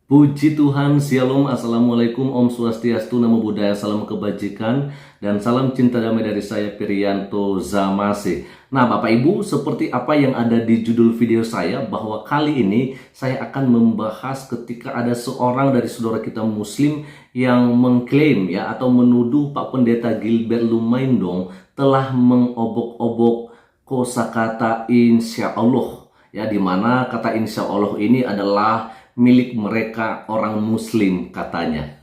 Puji Tuhan, Shalom, Assalamualaikum, Om Swastiastu, Namo Buddhaya, Salam Kebajikan, dan salam cinta damai dari saya, Pirianto Zamase. Nah, Bapak Ibu, seperti apa yang ada di judul video saya, bahwa kali ini saya akan membahas ketika ada seorang dari saudara kita Muslim yang mengklaim ya atau menuduh Pak Pendeta Gilbert Lumaindong telah mengobok-obok kosakata insya Allah, ya, dimana kata insya Allah ini adalah milik mereka orang Muslim katanya.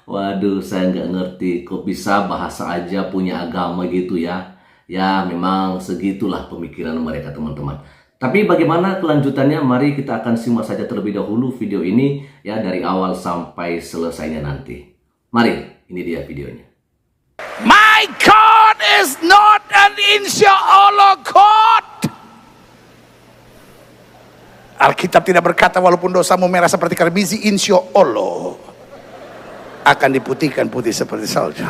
Waduh, saya nggak ngerti kok bisa bahasa aja punya agama gitu ya. Ya memang segitulah pemikiran mereka, teman-teman. Tapi bagaimana kelanjutannya? Mari kita akan simak saja terlebih dahulu video ini ya, dari awal sampai selesainya nanti. Mari, ini dia videonya. My God is not an insya-Allah God. Alkitab tidak berkata walaupun dosamu merah seperti karbizi, insya Allah akan diputihkan putih seperti salju.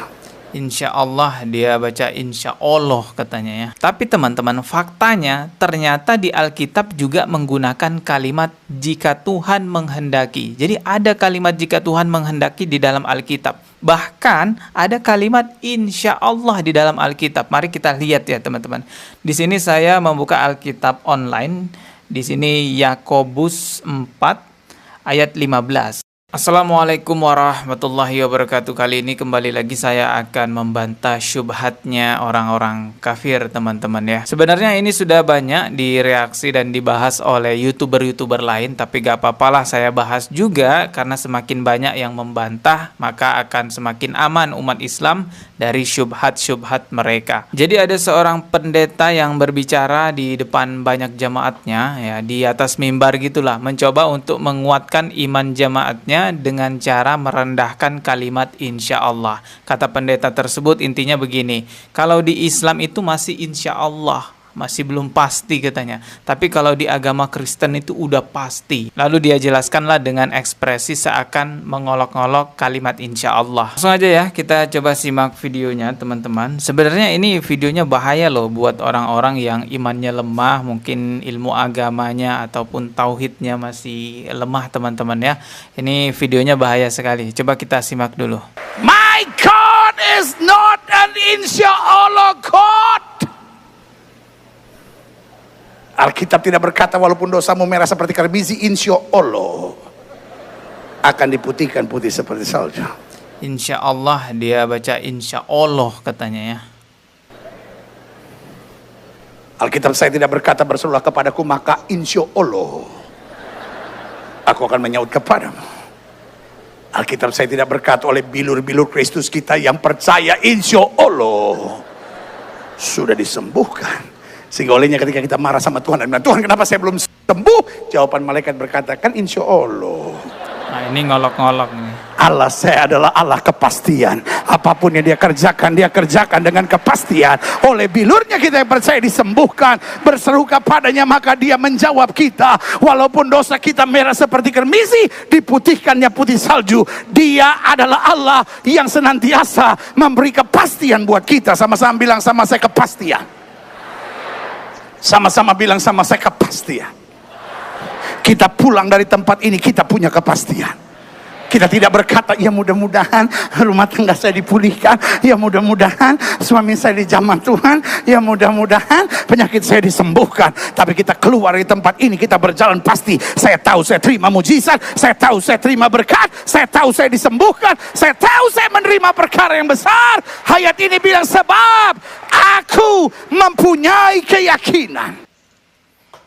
Insya Allah, dia baca insya Allah katanya ya. Tapi teman-teman, faktanya ternyata di Alkitab juga menggunakan kalimat jika Tuhan menghendaki. Jadi ada kalimat jika Tuhan menghendaki di dalam Alkitab. Bahkan ada kalimat insya Allah di dalam Alkitab. Mari kita lihat ya teman-teman. Di sini saya membuka Alkitab online. Di sini Yakobus 4 ayat 15. Assalamualaikum warahmatullahi wabarakatuh. Kali ini kembali lagi saya akan membantah syubhatnya orang-orang kafir, teman-teman ya. Sebenarnya ini sudah banyak direaksi dan dibahas oleh YouTuber-YouTuber lain, tapi gak apa-apalah saya bahas juga, karena semakin banyak yang membantah, maka akan semakin aman umat Islam dari syubhat-syubhat mereka. Jadi ada seorang pendeta yang berbicara di depan banyak jamaatnya ya, di atas mimbar gitulah, mencoba untuk menguatkan iman jamaatnya dengan cara merendahkan kalimat insya Allah. Kata pendeta tersebut intinya begini, kalau di Islam itu masih insya Allah, masih belum pasti katanya. Tapi kalau di agama Kristen itu udah pasti. Lalu dia jelaskanlah dengan ekspresi seakan mengolok-olok kalimat insya Allah. Langsung aja ya, kita coba simak videonya teman-teman. Sebenarnya ini videonya bahaya loh buat orang-orang yang imannya lemah, mungkin ilmu agamanya ataupun tauhidnya masih lemah teman-teman ya. Ini videonya bahaya sekali. Coba kita simak dulu. My God is not an insya Allah God. Alkitab tidak berkata walaupun dosamu merah seperti karbizi, insya Allah akan diputihkan putih seperti salju. Insya Allah, dia baca insya Allah katanya ya. Alkitab saya tidak berkata berserulah kepadaku maka insya Allah aku akan menyaut kepadamu. Alkitab saya tidak berkata oleh bilur-bilur Kristus kita yang percaya insya Allah sudah disembuhkan. Sehingga olehnya ketika kita marah sama Tuhan dan bilang, Tuhan kenapa saya belum sembuh? Jawaban malaikat berkata, kan insya Allah. Nah ini ngolok-ngolok nih. Allah saya adalah Allah kepastian. Apapun yang dia kerjakan dengan kepastian. Oleh bilurnya kita yang percaya disembuhkan. Berseru kepadanya maka dia menjawab kita. Walaupun dosa kita merah seperti karmisi, diputihkannya putih salju. Dia adalah Allah yang senantiasa memberi kepastian buat kita. Sama-sama bilang sama saya kepastian. Sama-sama bilang sama saya kepastian. Kita pulang dari tempat ini kita punya kepastian. Kita tidak berkata ya mudah-mudahan rumah tangga saya dipulihkan, ya mudah-mudahan suami saya dijamah Tuhan, ya mudah-mudahan penyakit saya disembuhkan. Tapi kita keluar dari tempat ini kita berjalan pasti. Saya tahu saya terima mujizat, saya tahu saya terima berkat, saya tahu saya disembuhkan, saya tahu saya menerima perkara yang besar. Ayat ini bilang sebab aku mempunyai keyakinan.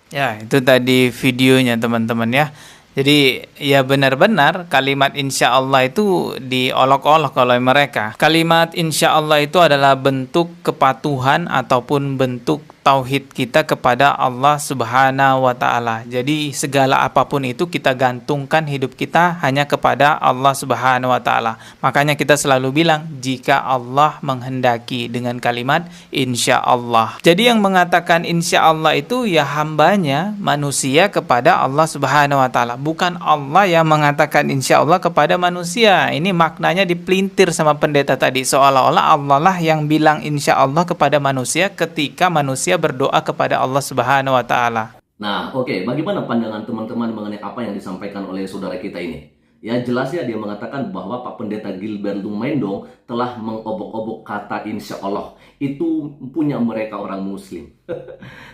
Ya itu tadi videonya teman-teman ya. Jadi ya benar-benar kalimat insya Allah itu diolok-olok oleh mereka. Kalimat insya Allah itu adalah bentuk kepatuhan ataupun bentuk tauhid kita kepada Allah Subhanahu wa Ta'ala. Jadi segala apapun itu kita gantungkan hidup kita hanya kepada Allah Subhanahu wa Ta'ala. Makanya kita selalu bilang jika Allah menghendaki dengan kalimat insya Allah. Jadi yang mengatakan insya Allah itu ya hambanya manusia kepada Allah Subhanahu wa Ta'ala. Bukan Allah yang mengatakan insya Allah kepada manusia. Ini maknanya dipelintir sama pendeta tadi. Seolah-olah Allah lah yang bilang insya Allah kepada manusia ketika manusia berdoa kepada Allah Subhanahu wa Ta'ala. Nah, oke, bagaimana pandangan teman-teman mengenai apa yang disampaikan oleh saudara kita ini? Ya, jelas ya dia mengatakan bahwa Pak Pendeta Gilbert Lumendong telah mengobok-obok kata insya Allah. Itu punya mereka orang Muslim.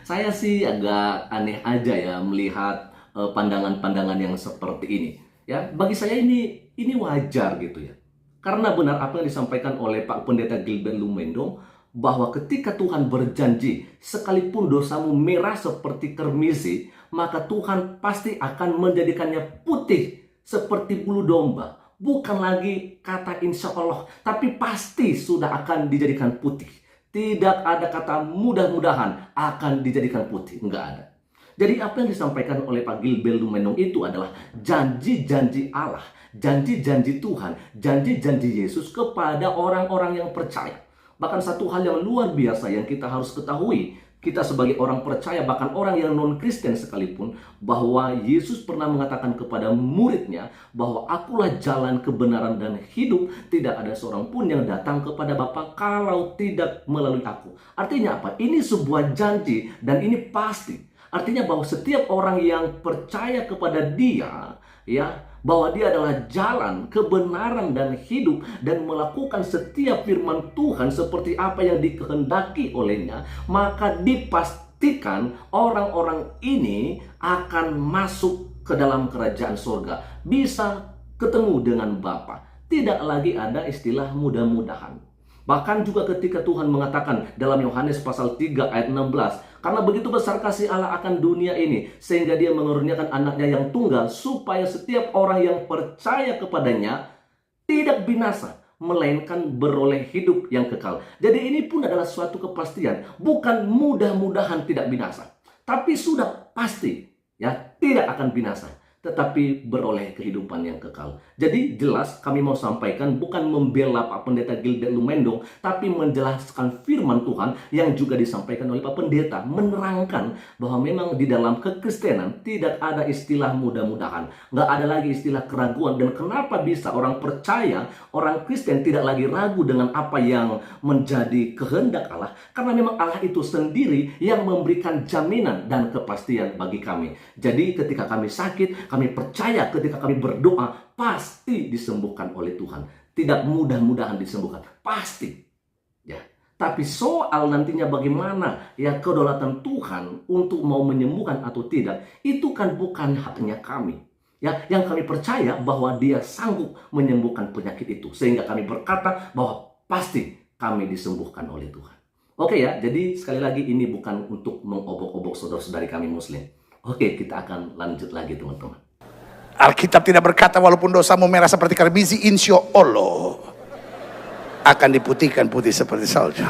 Saya sih agak aneh aja ya melihat pandangan-pandangan yang seperti ini. Ya, bagi saya ini wajar gitu ya. Karena benar apa yang disampaikan oleh Pak Pendeta Gilbert Lumendong, bahwa ketika Tuhan berjanji, sekalipun dosamu merah seperti kermisi, maka Tuhan pasti akan menjadikannya putih seperti bulu domba. Bukan lagi kata insya Allah, tapi pasti sudah akan dijadikan putih. Tidak ada kata mudah-mudahan akan dijadikan putih. Enggak ada. Jadi apa yang disampaikan oleh Pak Gilbert Lumendong itu adalah janji-janji Allah, janji-janji Tuhan, janji-janji Yesus kepada orang-orang yang percaya. Bahkan satu hal yang luar biasa yang kita harus ketahui, kita sebagai orang percaya, bahkan orang yang non-Kristen sekalipun, bahwa Yesus pernah mengatakan kepada muridnya bahwa akulah jalan, kebenaran, dan hidup. Tidak ada seorang pun yang datang kepada Bapa kalau tidak melalui aku. Artinya apa? Ini sebuah janji dan ini pasti. Artinya bahwa setiap orang yang percaya kepada dia, ya, bahwa dia adalah jalan, kebenaran, dan hidup, dan melakukan setiap firman Tuhan seperti apa yang dikehendaki olehnya, maka dipastikan orang-orang ini akan masuk ke dalam kerajaan surga, bisa ketemu dengan Bapa. Tidak lagi ada istilah mudah-mudahan. Bahkan juga ketika Tuhan mengatakan dalam Yohanes pasal 3 ayat 16, karena begitu besar kasih Allah akan dunia ini, sehingga dia mengaruniakan anaknya yang tunggal, supaya setiap orang yang percaya kepadanya tidak binasa, melainkan beroleh hidup yang kekal. Jadi ini pun adalah suatu kepastian, bukan mudah-mudahan tidak binasa, tapi sudah pasti ya tidak akan binasa, tetapi beroleh kehidupan yang kekal. Jadi jelas kami mau sampaikan bukan membela Pak Pendeta Gilbert Lumendong, tapi menjelaskan firman Tuhan yang juga disampaikan oleh Pak Pendeta, menerangkan bahwa memang di dalam kekristenan tidak ada istilah mudah-mudahan, nggak ada lagi istilah keraguan. Dan kenapa bisa orang percaya, orang Kristen tidak lagi ragu dengan apa yang menjadi kehendak Allah? Karena memang Allah itu sendiri yang memberikan jaminan dan kepastian bagi kami. Jadi ketika kami sakit, kami percaya ketika kami berdoa, pasti disembuhkan oleh Tuhan. Tidak mudah-mudahan disembuhkan, pasti. Ya. Tapi soal nantinya bagaimana ya kedaulatan Tuhan untuk mau menyembuhkan atau tidak, itu kan bukan haknya kami. Ya, yang kami percaya bahwa Dia sanggup menyembuhkan penyakit itu, sehingga kami berkata bahwa pasti kami disembuhkan oleh Tuhan. Oke ya, jadi sekali lagi ini bukan untuk mengobok-obok saudara-saudari kami Muslim. Oke, kita akan lanjut lagi teman-teman. Alkitab tidak berkata walaupun dosamu merah seperti kermisi, insya Allah akan diputihkan putih seperti salju.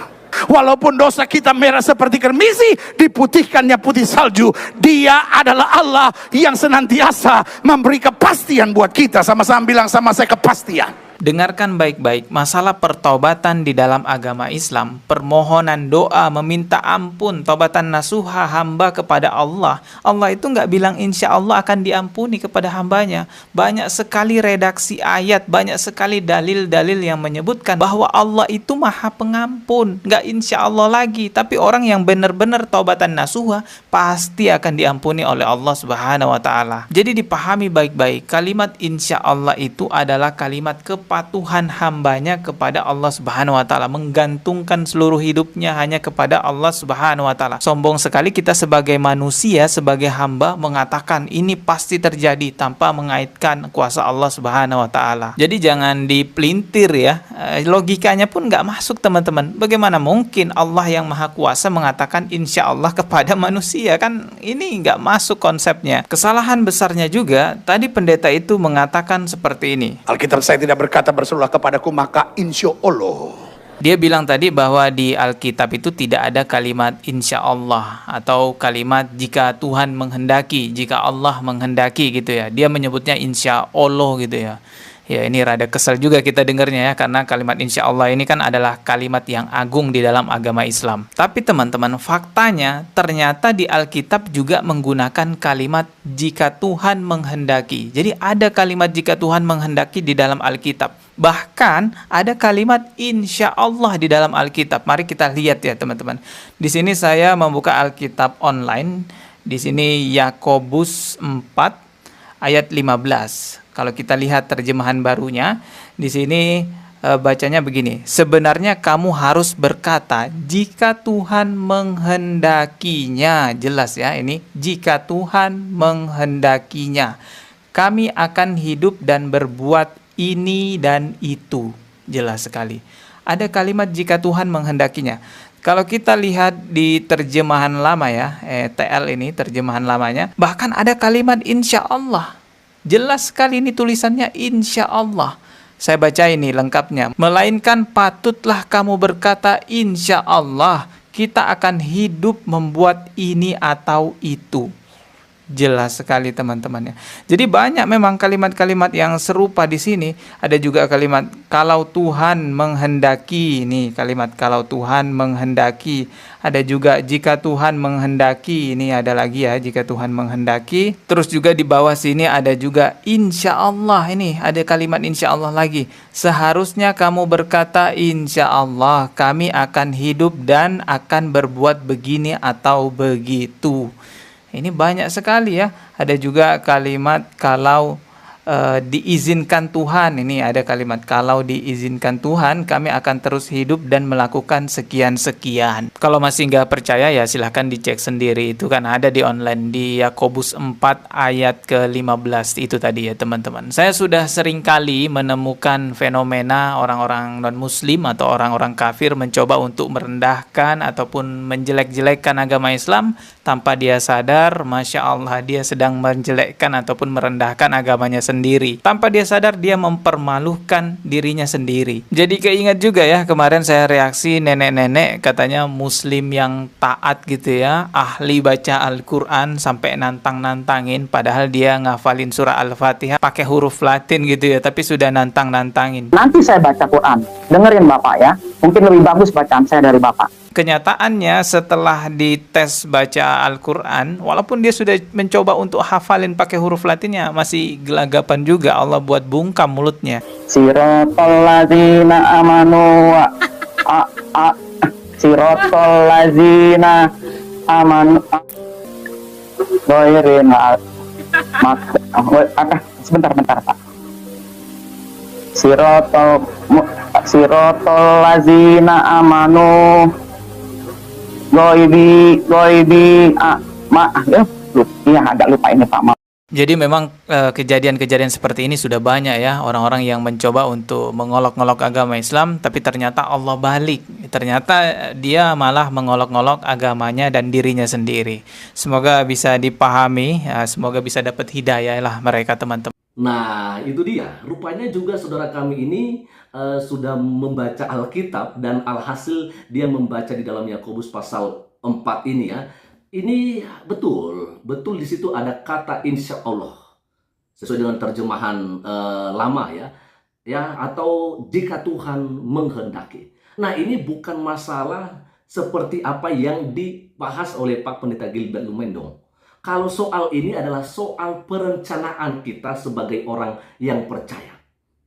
Walaupun dosa kita merah seperti kermisi, diputihkannya putih salju. Dia adalah Allah yang senantiasa memberi kepastian buat kita. Sama-sama bilang sama saya, kepastian. Dengarkan baik-baik, masalah pertobatan di dalam agama Islam, permohonan doa, meminta ampun, tobatan nasuha hamba kepada Allah. Allah itu nggak bilang insya Allah akan diampuni kepada hambanya. Banyak sekali redaksi ayat, banyak sekali dalil-dalil yang menyebutkan bahwa Allah itu maha pengampun. Nggak insya Allah lagi, tapi orang yang benar-benar tobatan nasuha pasti akan diampuni oleh Allah Subhanahu wa Ta'ala. Jadi dipahami baik-baik, kalimat insya Allah itu adalah kalimat kepatuhan hambanya kepada Allah Subhanahu wa Ta'ala, menggantungkan seluruh hidupnya hanya kepada Allah Subhanahu wa Ta'ala. Sombong sekali kita sebagai manusia, sebagai hamba mengatakan ini pasti terjadi tanpa mengaitkan kuasa Allah Subhanahu wa Ta'ala. Jadi jangan dipelintir ya, logikanya pun nggak masuk teman-teman. Bagaimana mungkin Allah yang maha kuasa mengatakan insya Allah kepada manusia? Kan ini nggak masuk konsepnya. Kesalahan besarnya juga tadi pendeta itu mengatakan seperti ini. Alkitab saya tidak berkata berserulah kepadaku maka insya Allah. Dia bilang tadi bahwa di Alkitab itu tidak ada kalimat insya Allah atau kalimat jika Tuhan menghendaki, jika Allah menghendaki gitu ya. Dia menyebutnya insya Allah gitu ya. Ya ini rada kesel juga kita dengarnya ya, karena kalimat insya Allah ini kan adalah kalimat yang agung di dalam agama Islam. Tapi teman-teman, faktanya ternyata di Alkitab juga menggunakan kalimat jika Tuhan menghendaki. Jadi ada kalimat jika Tuhan menghendaki di dalam Alkitab. Bahkan ada kalimat insya Allah di dalam Alkitab. Mari kita lihat ya teman-teman. Di sini saya membuka Alkitab online Di sini Yakobus 4 ayat 15. Kalau kita lihat terjemahan barunya, di sini bacanya begini. Sebenarnya kamu harus berkata jika Tuhan menghendakinya. Jelas ya ini, jika Tuhan menghendakinya. Kami akan hidup dan berbuat ini dan itu. Jelas sekali. Ada kalimat jika Tuhan menghendakinya. Kalau kita lihat di terjemahan lama ya, TL ini terjemahan lamanya, bahkan ada kalimat insya Allah. Jelas sekali ini tulisannya insya Allah. Saya baca ini lengkapnya. Melainkan patutlah kamu berkata insya Allah kita akan hidup membuat ini atau itu. Jelas sekali teman-temannya. Jadi banyak memang kalimat-kalimat yang serupa di sini. Ada juga kalimat kalau Tuhan menghendaki. Ini kalimat kalau Tuhan menghendaki. Ada juga jika Tuhan menghendaki. Ini ada lagi ya, jika Tuhan menghendaki. Terus juga di bawah sini ada juga insya Allah. Ini ada kalimat insya Allah lagi. Seharusnya kamu berkata insya Allah kami akan hidup dan akan berbuat begini atau begitu. Ini banyak sekali ya. Ada juga kalimat kalau diizinkan Tuhan. Ini ada kalimat kalau diizinkan Tuhan kami akan terus hidup dan melakukan sekian-sekian. Kalau masih nggak percaya ya silahkan dicek sendiri. Itu kan ada di online di Yakobus 4 ayat ke-15 itu tadi ya teman-teman. Saya sudah sering kali menemukan fenomena orang-orang non-muslim atau orang-orang kafir mencoba untuk merendahkan ataupun menjelek-jelekkan agama Islam tanpa dia sadar. Masya Allah dia sedang menjelekkan ataupun merendahkan agamanya sendiri. Tanpa dia sadar dia mempermalukan dirinya sendiri. Jadi keingat juga ya kemarin saya reaksi nenek-nenek katanya muslim yang taat gitu ya, ahli baca Al-Quran sampai nantang-nantangin padahal dia ngafalin surah Al-Fatihah pakai huruf Latin gitu ya, tapi sudah nantang-nantangin. Nanti saya baca Quran, dengerin Bapak ya, mungkin lebih bagus bacaan saya dari Bapak. Kenyataannya setelah dites baca Al-Quran, walaupun dia sudah mencoba untuk hafalin pakai huruf Latinnya, masih gelagapan juga. Allah buat bungkam mulutnya. Sirotol lazina amanu Sirotol lazina amanu Sebentar Pak. Sirotol lazina amanu Goibi agak lupa ini Pak. Jadi memang kejadian-kejadian seperti ini sudah banyak ya, orang-orang yang mencoba untuk mengolok-ngolok agama Islam tapi ternyata Allah balik. Ternyata dia malah mengolok-ngolok agamanya dan dirinya sendiri. Semoga bisa dipahami, semoga bisa dapat hidayah lah mereka teman-teman. Nah, itu dia. Rupanya juga saudara kami ini sudah membaca Alkitab dan alhasil dia membaca di dalam Yakobus pasal 4 ini ya. Ini betul di situ ada kata insya Allah. Sesuai dengan terjemahan lama ya atau jika Tuhan menghendaki. Nah, ini bukan masalah seperti apa yang dibahas oleh Pak Pendeta Gilbert Lumendong. Kalau soal ini adalah soal perencanaan kita sebagai orang yang percaya.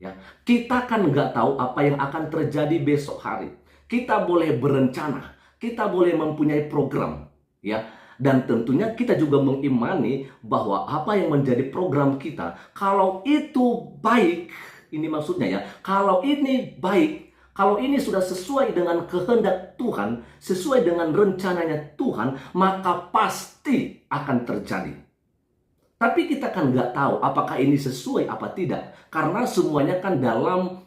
Ya, kita kan nggak tahu apa yang akan terjadi besok hari. Kita boleh berencana, kita boleh mempunyai program, ya. Dan tentunya kita juga mengimani bahwa apa yang menjadi program kita, kalau itu baik, ini maksudnya ya, kalau ini baik, kalau ini sudah sesuai dengan kehendak Tuhan, sesuai dengan rencananya Tuhan, maka pasti akan terjadi. Tapi kita kan nggak tahu apakah ini sesuai apa tidak. Karena semuanya kan dalam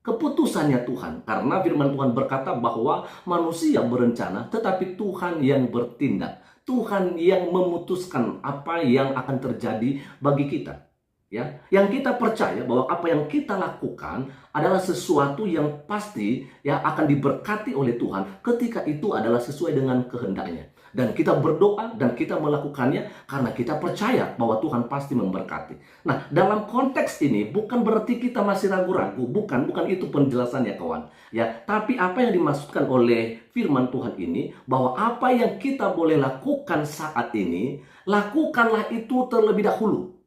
keputusannya Tuhan. Karena firman Tuhan berkata bahwa manusia berencana, tetapi Tuhan yang bertindak. Tuhan yang memutuskan apa yang akan terjadi bagi kita. Ya, yang kita percaya bahwa apa yang kita lakukan adalah sesuatu yang pasti ya akan diberkati oleh Tuhan ketika itu adalah sesuai dengan kehendaknya. Dan kita berdoa dan kita melakukannya karena kita percaya bahwa Tuhan pasti memberkati. Nah, dalam konteks ini bukan berarti kita masih ragu-ragu, bukan itu penjelasannya kawan. Ya, tapi apa yang dimaksudkan oleh firman Tuhan ini bahwa apa yang kita boleh lakukan saat ini, lakukanlah itu terlebih dahulu.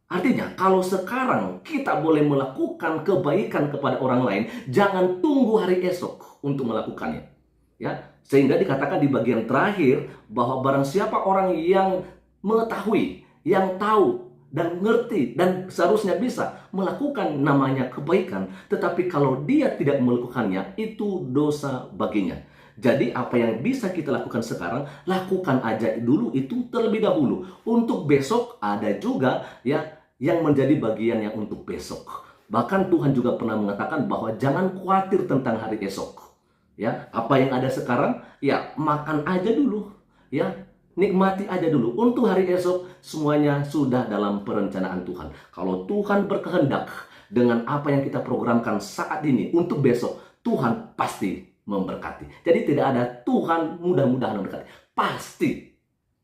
Artinya, kalau sekarang kita boleh melakukan kebaikan kepada orang lain, jangan tunggu hari esok untuk melakukannya. Ya, sehingga dikatakan di bagian terakhir bahwa barang siapa orang yang mengetahui, yang tahu dan ngerti dan seharusnya bisa melakukan namanya kebaikan, tetapi kalau dia tidak melakukannya, itu dosa baginya. Jadi apa yang bisa kita lakukan sekarang, lakukan aja dulu itu terlebih dahulu. Untuk besok ada juga ya yang menjadi bagian yang untuk besok. Bahkan Tuhan juga pernah mengatakan bahwa jangan khawatir tentang hari esok. Ya, apa yang ada sekarang, ya makan aja dulu, ya nikmati aja dulu. Untuk hari esok semuanya sudah dalam perencanaan Tuhan. Kalau Tuhan berkehendak dengan apa yang kita programkan saat ini untuk besok, Tuhan pasti memberkati. Jadi tidak ada Tuhan mudah-mudahan memberkati, pasti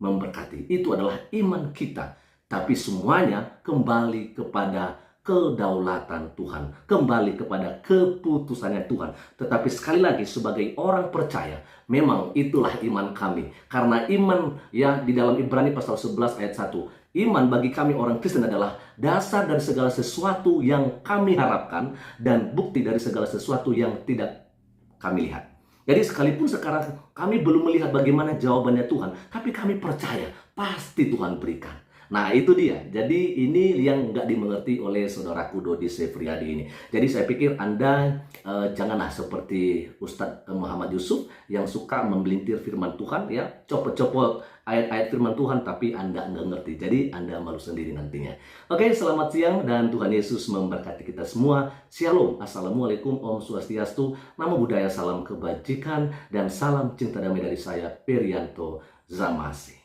memberkati. Itu adalah iman kita. Tapi semuanya kembali kepada kedaulatan Tuhan, kembali kepada keputusannya Tuhan. Tetapi sekali lagi sebagai orang percaya, memang itulah iman kami. Karena iman ya di dalam Ibrani pasal 11 ayat 1, iman bagi kami orang Kristen adalah dasar dari segala sesuatu yang kami harapkan dan bukti dari segala sesuatu yang tidak kami lihat. Jadi sekalipun sekarang kami belum melihat bagaimana jawabannya Tuhan, tapi kami percaya pasti Tuhan berikan. Nah itu dia, jadi ini yang nggak dimengerti oleh saudaraku Dodi Sefriadi ini. Jadi saya pikir Anda janganlah seperti Ustadz Muhammad Yusuf yang suka membelintir firman Tuhan, ya copot-copot ayat-ayat firman Tuhan, tapi Anda nggak ngerti. Jadi Anda malu sendiri nantinya. Oke, selamat siang dan Tuhan Yesus memberkati kita semua. Shalom, Assalamualaikum, Om Swastiastu, Namo Buddhaya, salam kebajikan, dan salam cinta damai dari saya, Perianto Zamasi.